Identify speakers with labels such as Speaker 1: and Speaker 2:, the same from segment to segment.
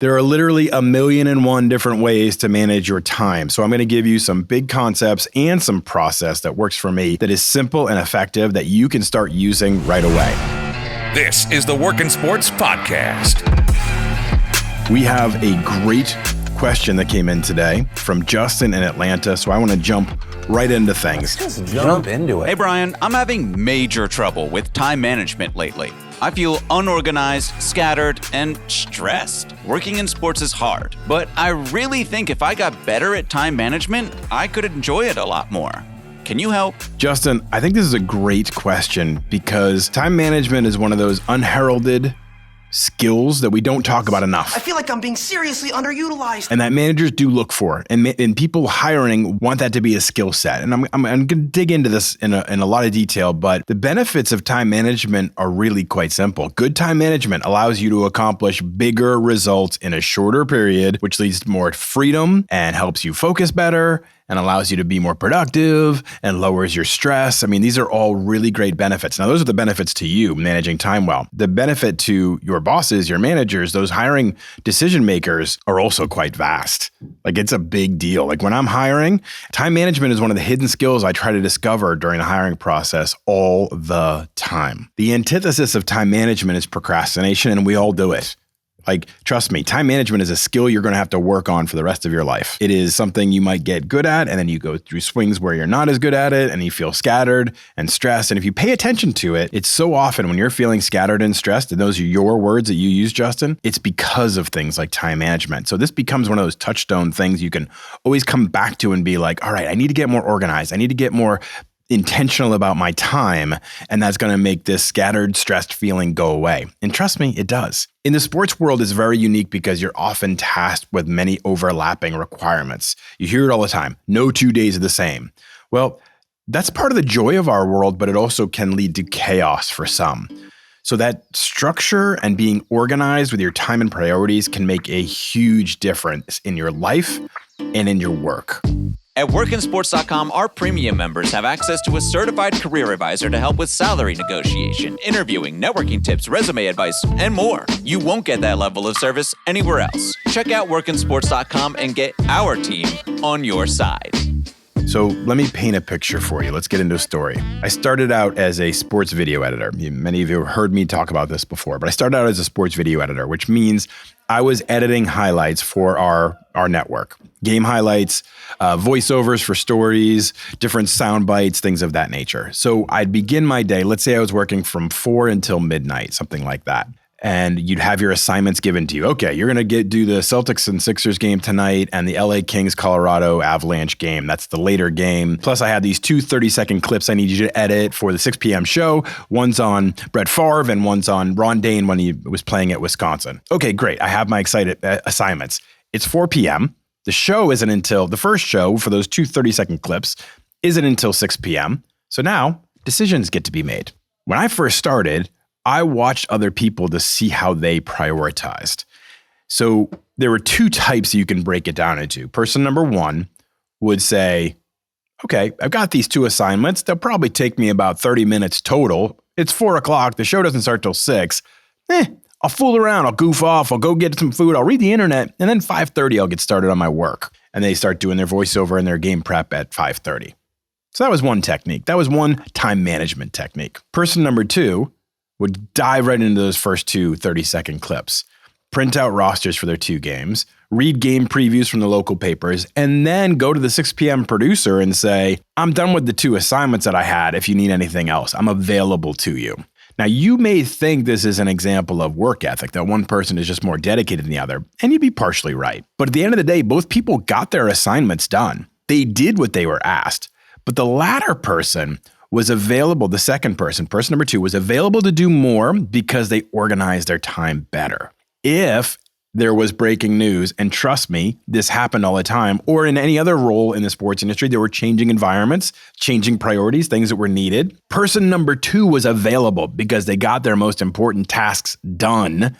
Speaker 1: There are literally 1,000,001 different ways to manage your time. So I'm going to give you some big concepts and some process that works for me that is simple and effective that you can start using right away.
Speaker 2: This is the Workin' Sports Podcast.
Speaker 1: We have a great question that came in today from Justin in Atlanta. So I want to jump right into things.
Speaker 3: Just jump into it.
Speaker 4: Hey, Brian, I'm having major trouble with time management lately. I feel unorganized, scattered, and stressed. Working in sports is hard, but I really think if I got better at time management, I could enjoy it a lot more. Can you help?
Speaker 1: Justin, I think this is a great question because time management is one of those unheralded skills that we don't talk about enough.
Speaker 5: I feel like I'm being seriously underutilized.
Speaker 1: And that managers do look for. And people hiring want that to be a skill set. And I'm going to dig into this in a lot of detail, but the benefits of time management are really quite simple. Good time management allows you to accomplish bigger results in a shorter period, which leads to more freedom and helps you focus better and allows you to be more productive and lowers your stress. I mean, these are all really great benefits. Now, those are the benefits to you managing time well. The benefit to your bosses, your managers, those hiring decision makers are also quite vast. Like, it's a big deal. Like, when I'm hiring, time management is one of the hidden skills I try to discover during the hiring process all the time. The antithesis of time management is procrastination, and we all do it. Like, trust me, time management is a skill you're going to have to work on for the rest of your life. It is something you might get good at, and then you go through swings where you're not as good at it, and you feel scattered and stressed. And if you pay attention to it, it's so often when you're feeling scattered and stressed, and those are your words that you use, Justin, it's because of things like time management. So this becomes one of those touchstone things you can always come back to and be like, all right, I need to get more organized. I need to get more intentional about my time, and that's going to make this scattered, stressed feeling go away. And trust me, it does. In the sports world, it's very unique because you're often tasked with many overlapping requirements. You hear it all the time. No 2 days are the same. Well, that's part of the joy of our world, but it also can lead to chaos for some. So that structure and being organized with your time and priorities can make a huge difference in your life and in your work.
Speaker 4: At workinsports.com, our premium members have access to a certified career advisor to help with salary negotiation, interviewing, networking tips, resume advice, and more. You won't get that level of service anywhere else. Check out workinsports.com and get our team on your side.
Speaker 1: So let me paint a picture for you. Let's get into a story. I started out as a sports video editor. Many of you have heard me talk about this before, but I started out as a sports video editor, which means I was editing highlights for our network. Game highlights, voiceovers for stories, different sound bites, things of that nature. So I'd begin my day, let's say I was working from 4 until midnight, something like that. And you'd have your assignments given to you. Okay, you're going to do the Celtics and Sixers game tonight and the LA Kings Colorado Avalanche game. That's the later game. Plus, I had these 2 30-second clips I need you to edit for the 6 p.m. show. One's on Brett Favre and one's on Ron Dane when he was playing at Wisconsin. Okay, great. I have my excited assignments. It's 4 p.m. The show isn't until, the first show for those 2 30-second clips isn't until 6 p.m. So now decisions get to be made. When I first started, I watched other people to see how they prioritized. So there were 2 types you can break it down into. Person number 1 would say, okay, I've got these 2 assignments. They'll probably take me about 30 minutes total. It's 4 o'clock. The show doesn't start till 6. I'll fool around. I'll goof off. I'll go get some food. I'll read the internet. And then 5:30, I'll get started on my work. And they start doing their voiceover and their game prep at 5:30. So that was one technique. That was one time management technique. Person number 2 would dive right into those first 2 30-second clips, print out rosters for their 2 games, read game previews from the local papers, and then go to the 6 p.m. producer and say, I'm done with the 2 assignments that I had. If you need anything else, I'm available to you. Now, you may think this is an example of work ethic, that one person is just more dedicated than the other, and you'd be partially right. But at the end of the day, both people got their assignments done. They did what they were asked. But the latter person was available, the second person, person number 2, was available to do more because they organized their time better. If there was breaking news, and trust me, this happened all the time, or in any other role in the sports industry, there were changing environments, changing priorities, things that were needed. Person number 2 was available because they got their most important tasks done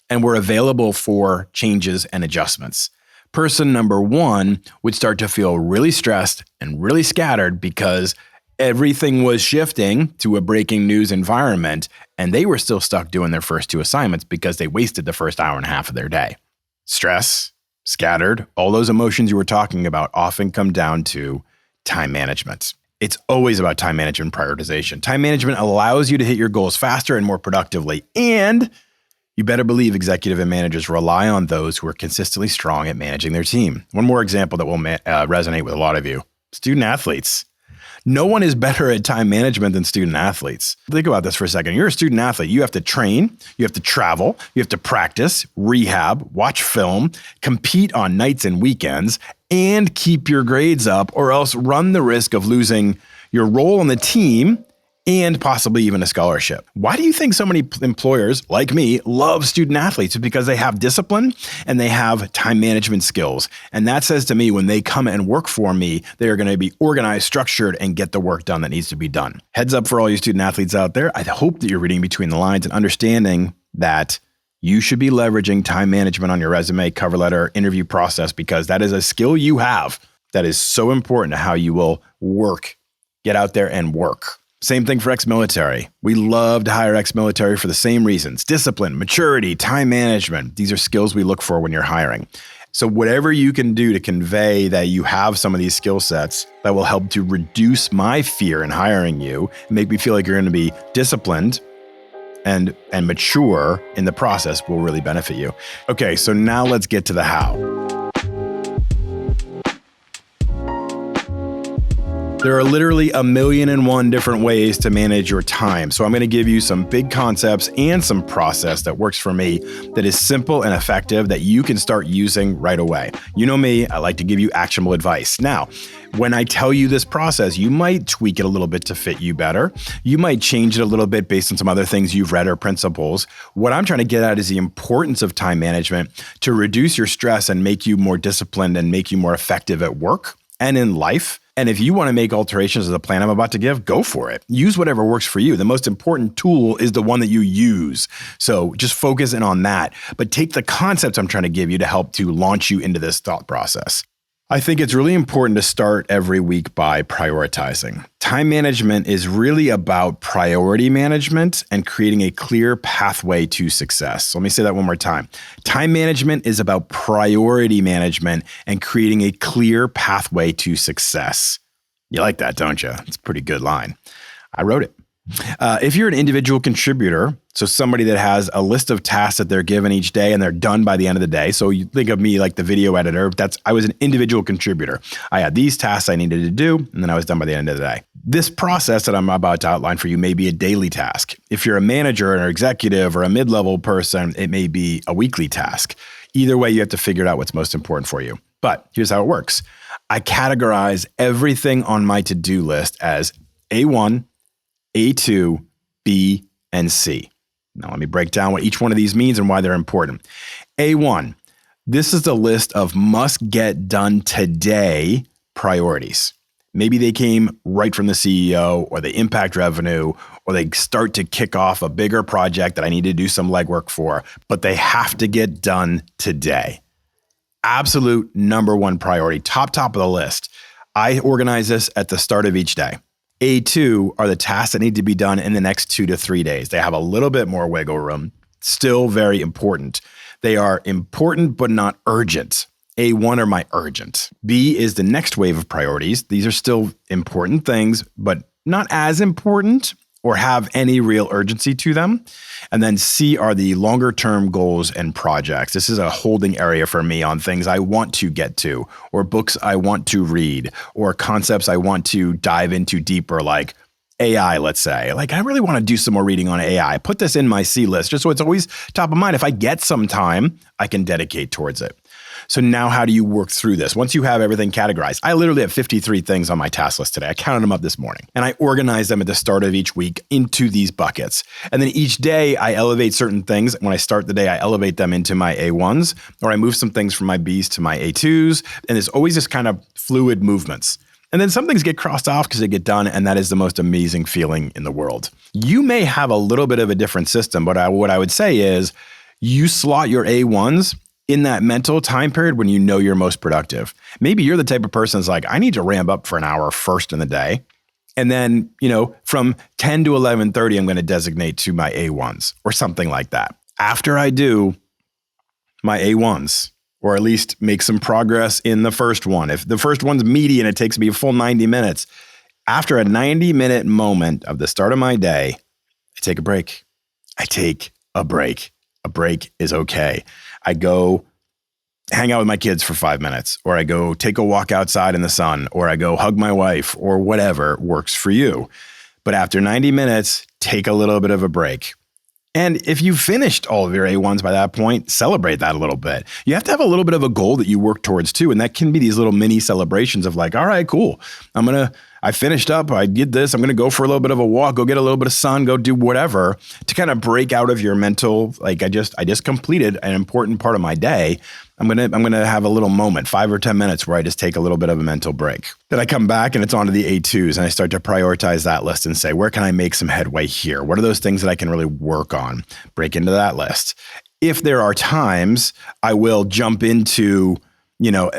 Speaker 1: and were available for changes and adjustments. Person number 1 would start to feel really stressed and really scattered because everything was shifting to a breaking news environment, and they were still stuck doing their first 2 assignments because they wasted the first hour and a half of their day. stress, scattered, all those emotions you were talking about often come down to time management. It's always about time management prioritization. Time management allows you to hit your goals faster and more productively. And you better believe executive and managers rely on those who are consistently strong at managing their team. One more example that will resonate with a lot of you. Student athletes. No one is better at time management than student athletes. Think about this for a second. You're a student athlete. You have to train, you have to travel, you have to practice, rehab, watch film, compete on nights and weekends, and keep your grades up, or else run the risk of losing your role on the team and possibly even a scholarship. Why do you think so many employers like me love student athletes? It's because they have discipline and they have time management skills. And that says to me, when they come and work for me, they are going to be organized, structured, and get the work done that needs to be done. Heads up for all you student athletes out there. I hope that you're reading between the lines and understanding that you should be leveraging time management on your resume, cover letter, interview process, because that is a skill you have that is so important to how you will work, get out there and work. Same thing for ex-military. We love to hire ex-military for the same reasons: discipline, maturity, time management. These are skills we look for when you're hiring. So whatever you can do to convey that you have some of these skill sets that will help to reduce my fear in hiring you, and make me feel like you're going to be disciplined and mature in the process will really benefit you. Okay, so now let's get to the how. There are literally 1,000,001 different ways to manage your time. So I'm going to give you some big concepts and some process that works for me that is simple and effective that you can start using right away. You know me, I like to give you actionable advice. Now, when I tell you this process, you might tweak it a little bit to fit you better. You might change it a little bit based on some other things you've read or principles. What I'm trying to get at is the importance of time management to reduce your stress and make you more disciplined and make you more effective at work and in life. And if you want to make alterations to the plan I'm about to give, go for it. Use whatever works for you. The most important tool is the one that you use. So just focus in on that, but take the concepts I'm trying to give you to help to launch you into this thought process. I think it's really important to start every week by prioritizing. Time management is really about priority management and creating a clear pathway to success. So let me say that one more time. Time management is about priority management and creating a clear pathway to success. You like that, don't you? It's a pretty good line. I wrote it. If you're an individual contributor, so somebody that has a list of tasks that they're given each day and they're done by the end of the day. So you think of me like the video editor. I was an individual contributor. I had these tasks I needed to do, and then I was done by the end of the day. This process that I'm about to outline for you may be a daily task. If you're a manager or an executive or a mid-level person, it may be a weekly task. Either way, you have to figure out what's most important for you. But here's how it works. I categorize everything on my to-do list as A1, A2, B, and C. Now let me break down what each one of these means and why they're important. A1, this is the list of must get done today priorities. Maybe they came right from the CEO, or they impact revenue, or they start to kick off a bigger project that I need to do some legwork for, but they have to get done today. Absolute number one priority, top of the list. I organize this at the start of each day. A2 are the tasks that need to be done in the next 2 to 3 days. They have a little bit more wiggle room, still very important. They are important, but not urgent. A1 are my urgent. B is the next wave of priorities. These are still important things, but not as important or have any real urgency to them. And then C are the longer term goals and projects. This is a holding area for me on things I want to get to, or books I want to read, or concepts I want to dive into deeper, like AI, let's say. Like, I really want to do some more reading on AI. Put this in my C list just so it's always top of mind. If I get some time, I can dedicate towards it. So now how do you work through this? Once you have everything categorized, I literally have 53 things on my task list today. I counted them up this morning, and I organize them at the start of each week into these buckets. And then each day I elevate certain things. When I start the day, I elevate them into my A1s, or I move some things from my Bs to my A2s. And there's always this kind of fluid movements. And then some things get crossed off because they get done, and that is the most amazing feeling in the world. You may have a little bit of a different system, but what I would say is you slot your A1s in that mental time period when you know you're most productive. Maybe you're the type of person that's like, I need to ramp up for an hour first in the day. And then, from 10 to 11:30, I'm going to designate to my A1s or something like that. After I do my A1s, or at least make some progress in the first one. If the first one's meaty and it takes me a full 90 minutes, after a 90-minute moment of the start of my day, I take a break. I take a break. A break is okay. I go hang out with my kids for 5 minutes, or I go take a walk outside in the sun, or I go hug my wife, or whatever works for you. But after 90 minutes, take a little bit of a break. And if you finished all of your A1s by that point, celebrate that a little bit. You have to have a little bit of a goal that you work towards too. And that can be these little mini celebrations of like, all right, cool. I finished up. I did this. I'm going to go for a little bit of a walk, go get a little bit of sun, go do whatever to kind of break out of your mental, like I just completed an important part of my day. I'm going to have a little moment, 5 or 10 minutes where I just take a little bit of a mental break. Then I come back and it's on to the A2s and I start to prioritize that list and say, where can I make some headway here? What are those things that I can really work on? Break into that list. If there are times, I will jump into,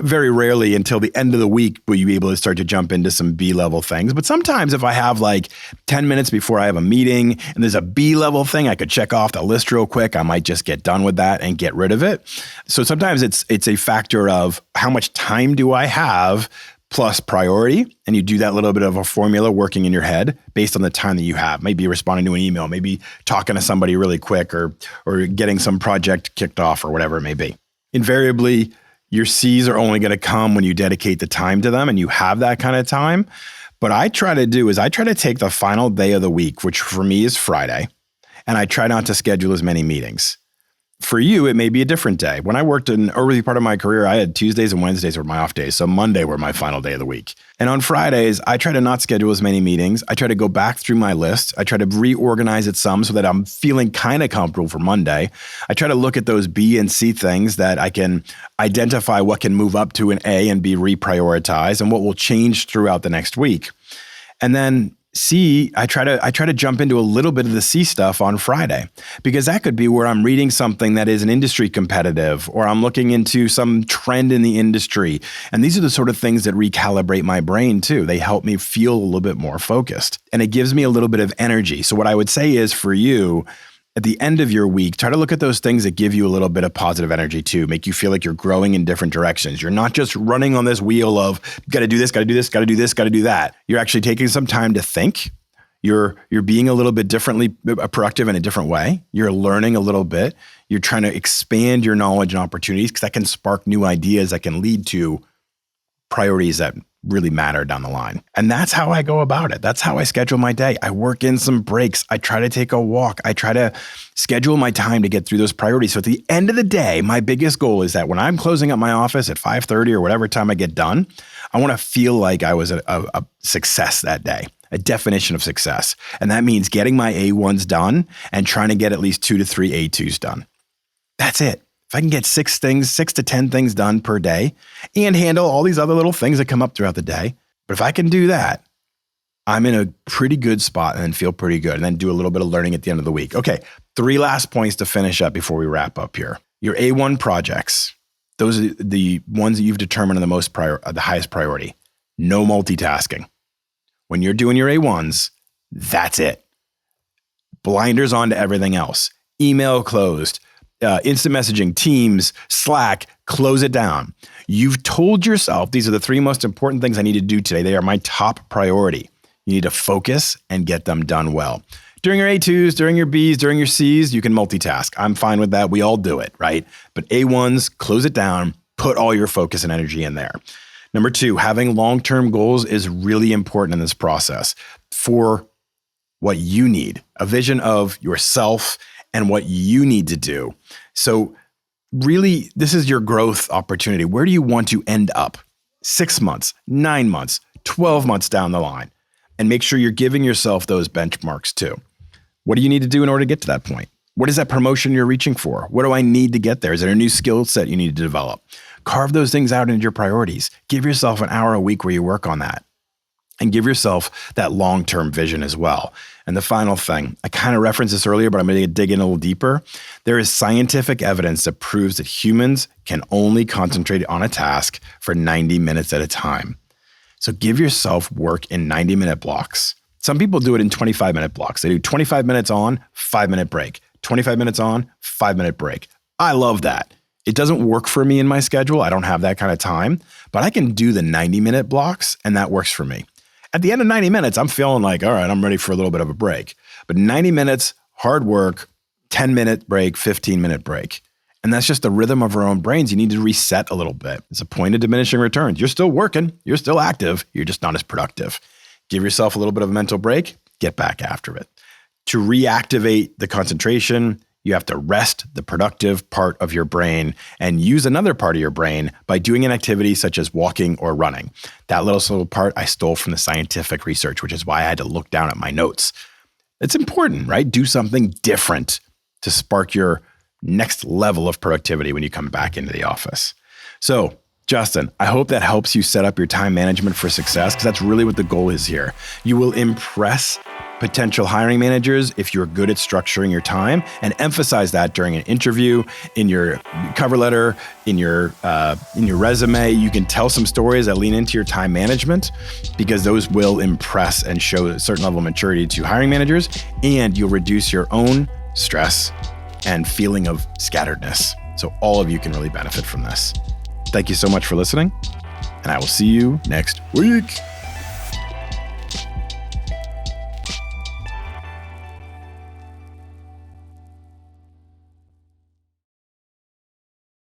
Speaker 1: very rarely until the end of the week will you be able to start to jump into some B-level things. But sometimes if I have like 10 minutes before I have a meeting and there's a B-level thing I could check off the list real quick, I might just get done with that and get rid of it. So sometimes it's a factor of how much time do I have plus priority. And you do that little bit of a formula working in your head based on the time that you have. Maybe responding to an email, maybe talking to somebody really quick or getting some project kicked off or whatever it may be. Invariably, your C's are only going to come when you dedicate the time to them and you have that kind of time. But I try to take the final day of the week, which for me is Friday, and I try not to schedule as many meetings. For you, it may be a different day. When I worked in an early part of my career, I had Tuesdays and Wednesdays were my off days. So Monday were my final day of the week. And on Fridays, I try to not schedule as many meetings. I try to go back through my list. I try to reorganize it some so that I'm feeling kind of comfortable for Monday. I try to look at those B and C things that I can identify what can move up to an A and be reprioritized and what will change throughout the next week. And then C, I try to jump into a little bit of the C stuff on Friday, because that could be where I'm reading something that is an industry competitive, or I'm looking into some trend in the industry. And these are the sort of things that recalibrate my brain too. They help me feel a little bit more focused and it gives me a little bit of energy. So what I would say is for you, at the end of your week, try to look at those things that give you a little bit of positive energy too, make you feel like you're growing in different directions. You're not just running on this wheel of got to do this, got to do this, got to do this, got to do that. You're actually taking some time to think. You're being a little bit differently productive in a different way. You're learning a little bit. You're trying to expand your knowledge and opportunities because that can spark new ideas that can lead to priorities that really matter down the line. And that's how I go about it. That's how I schedule my day. I work in some breaks. I try to take a walk. I try to schedule my time to get through those priorities. So at the end of the day, my biggest goal is that when I'm closing up my office at 5:30 or whatever time I get done, I want to feel like I was a success that day, a definition of success. And that means getting my A1s done and trying to get at least 2 to 3 A2s done. That's it. If I can get 6 to 10 things done per day and handle all these other little things that come up throughout the day, but if I can do that, I'm in a pretty good spot and then feel pretty good and then do a little bit of learning at the end of the week. Okay, 3 last points to finish up before we wrap up here. Your A1 projects, those are the ones that you've determined are the highest priority. No multitasking. When you're doing your A1s, that's it. Blinders on to everything else. Email closed. Instant messaging, Teams, Slack, close it down. You've told yourself these are the 3 most important things I need to do today. They are my top priority. You need to focus and get them done well. During your A2s, during your Bs, during your Cs, you can multitask. I'm fine with that. We all do it, right? But A1s, close it down, put all your focus and energy in there. Number 2, having long-term goals is really important in this process for what you need, a vision of yourself and what you need to do. So really, this is your growth opportunity. Where do you want to end up? 6 months, 9 months, 12 months down the line. And make sure you're giving yourself those benchmarks too. What do you need to do in order to get to that point? What is that promotion you're reaching for? What do I need to get there? Is there a new skill set you need to develop? Carve those things out into your priorities. Give yourself an hour a week where you work on that. And give yourself that long-term vision as well. And the final thing, I kind of referenced this earlier, but I'm going to dig in a little deeper. There is scientific evidence that proves that humans can only concentrate on a task for 90 minutes at a time. So give yourself work in 90-minute blocks. Some people do it in 25-minute blocks. They do 25 minutes on, 5-minute break. 25 minutes on, 5-minute break. I love that. It doesn't work for me in my schedule. I don't have that kind of time, but I can do the 90-minute blocks, and that works for me. At the end of 90 minutes, I'm feeling like, all right, I'm ready for a little bit of a break. But 90 minutes, hard work, 10-minute break, 15-minute break. And that's just the rhythm of our own brains. You need to reset a little bit. It's a point of diminishing returns. You're still working. You're still active. You're just not as productive. Give yourself a little bit of a mental break. Get back after it. To reactivate the concentration, you have to rest the productive part of your brain and use another part of your brain by doing an activity such as walking or running. That little part I stole from the scientific research, which is why I had to look down at my notes. It's important, right? Do something different to spark your next level of productivity when you come back into the office. So, Justin, I hope that helps you set up your time management for success, because that's really what the goal is here. You will impress potential hiring managers if you're good at structuring your time, and emphasize that during an interview, in your cover letter, in your resume. You can tell some stories that lean into your time management, because those will impress and show a certain level of maturity to hiring managers, and you'll reduce your own stress and feeling of scatteredness. So all of you can really benefit from this. Thank you so much for listening, and I will see you next week.